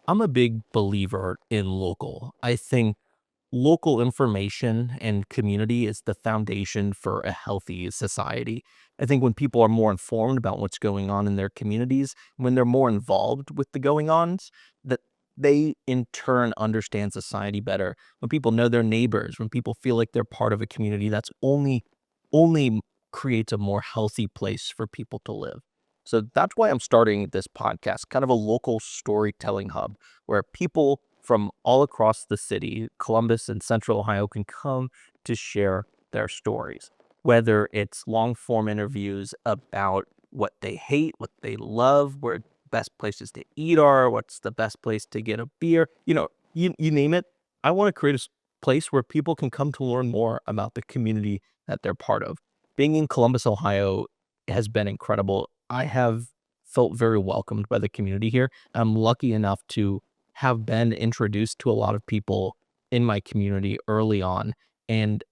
I'm a big believer in local. I think local information and community is the foundation for a healthy society. I think when people are more informed about what's going on in their communities, when they're more involved with the going ons, that they in turn understand society better. When people know their neighbors, when people feel like they're part of a community, that's only creates a more healthy place for people to live. So that's why I'm starting this podcast, kind of a local storytelling hub where people from all across the city, Columbus and Central Ohio, can come to share their stories. Whether it's long form interviews about what they hate, what they love, where best places to eat are, what's the best place to get a beer, you name it. I want to create a place where people can come to learn more about the community that they're part of. Being in Columbus, Ohio has been incredible. I have felt very welcomed by the community here. I'm lucky enough to have been introduced to a lot of people in my community early on, and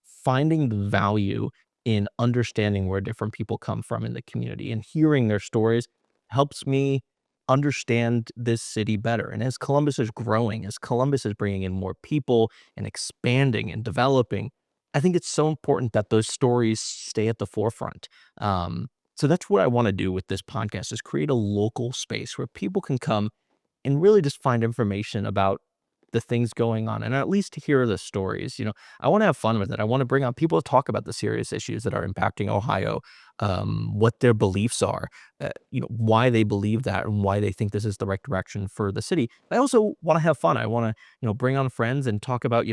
finding the value in understanding where different people come from in the community and hearing their stories helps me understand this city better. And as Columbus is growing, as Columbus is bringing in more people and expanding and developing, I think it's so important that those stories stay at the forefront. So that's what I want to do with this podcast, is create a local space where people can come and really just find information about the things going on and at least to hear the stories. I want to have fun with it. I want to bring on people to talk about the serious issues that are impacting Ohio, what their beliefs are, why they believe that and why they think this is the right direction for the city. I also want to have fun. I want to, bring on friends and talk about,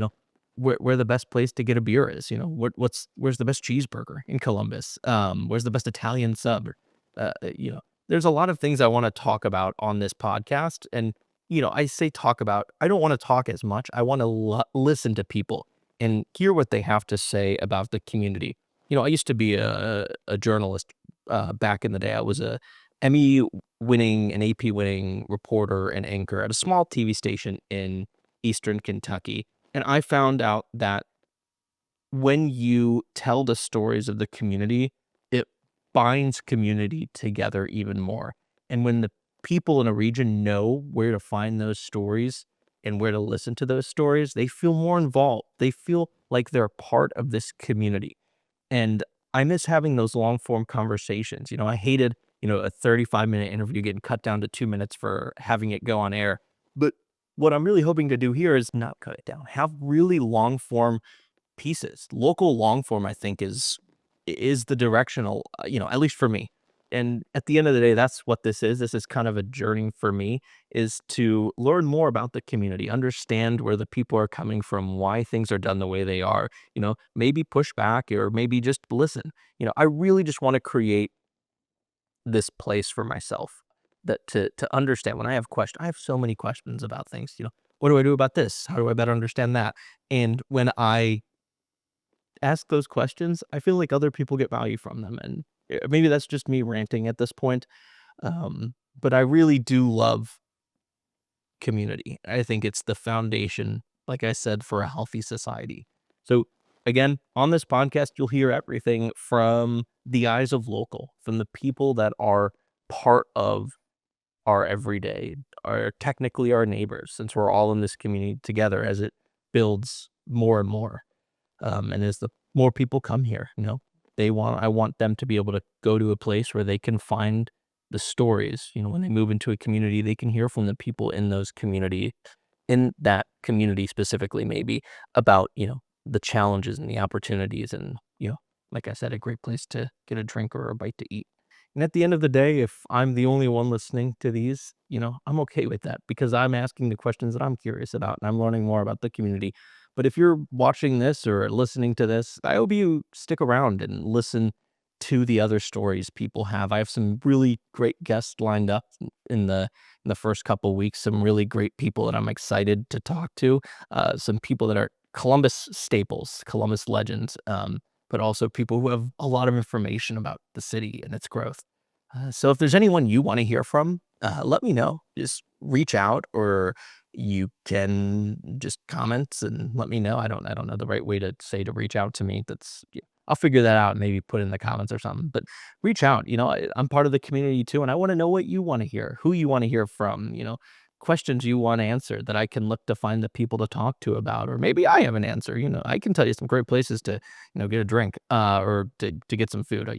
where the best place to get a beer is. Where's the best cheeseburger in Columbus? Where's the best Italian sub? There's a lot of things I want to talk about on this podcast. And, I say talk about, I don't want to talk as much. I want to listen to people and hear what they have to say about the community. I used to be a journalist back in the day. I was a Emmy winning and AP winning reporter and anchor at a small TV station in Eastern Kentucky. And I found out that when you tell the stories of the community, it binds community together even more. And when the people in a region know where to find those stories and where to listen to those stories, they feel more involved. They feel like they're part of this community. And I miss having those long form conversations. I hated, a 35-minute interview getting cut down to 2 minutes for having it go on air. But what I'm really hoping to do here is not cut it down, have really long form pieces. Local long form, I think, is the directional, at least for me. And at the end of the day, that's what this is. This is kind of a journey for me, is to learn more about the community, understand where the people are coming from, why things are done the way they are, maybe push back or maybe just listen. I really just want to create this place for myself that to understand when I have questions. I have so many questions about things, what do I do about this? How do I better understand that? And when I ask those questions, I feel like other people get value from them. And maybe that's just me ranting at this point. But I really do love community. I think it's the foundation, like I said, for a healthy society. So again, on this podcast, you'll hear everything from the eyes of local, from the people that are part of our everyday, are technically our neighbors, since we're all in this community together as it builds more and more. And as the more people come here, I want them to be able to go to a place where they can find the stories. When they move into a community, they can hear from the people in that community specifically, maybe about, the challenges and the opportunities and, like I said, a great place to get a drink or a bite to eat. And at the end of the day, if I'm the only one listening to these, I'm okay with that because I'm asking the questions that I'm curious about and I'm learning more about the community. But if you're watching this or listening to this, I hope you stick around and listen to the other stories people have. I have some really great guests lined up in the first couple weeks, some really great people that I'm excited to talk to, some people that are Columbus staples, Columbus legends, but also people who have a lot of information about the city and its growth. So if there's anyone you want to hear from, let me know. Just reach out, or you can just comment and let me know. I don't know the right way to say to reach out to me. Yeah, I'll figure that out and maybe put in the comments or something. But reach out. I'm part of the community too, and I want to know what you want to hear, who you want to hear from. questions you want answered that I can look to find the people to talk to about, or maybe I have an answer. I can tell you some great places to, get a drink, or to get some food.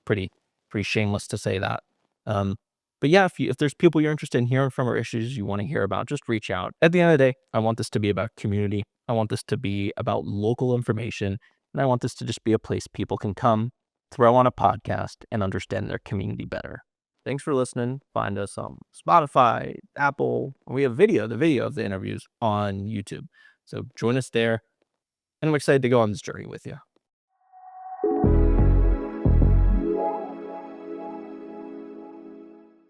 Pretty pretty shameless to say that. Um, but yeah, if there's people you're interested in hearing from or issues you want to hear about, just reach out. At the end of the day, I want this to be about community. I want this to be about local information, and I want this to just be a place people can come, throw on a podcast, and understand their community better. Thanks for listening. Find us on Spotify, Apple. We have the video of the interviews on YouTube. So join us there, and I'm excited to go on this journey with you.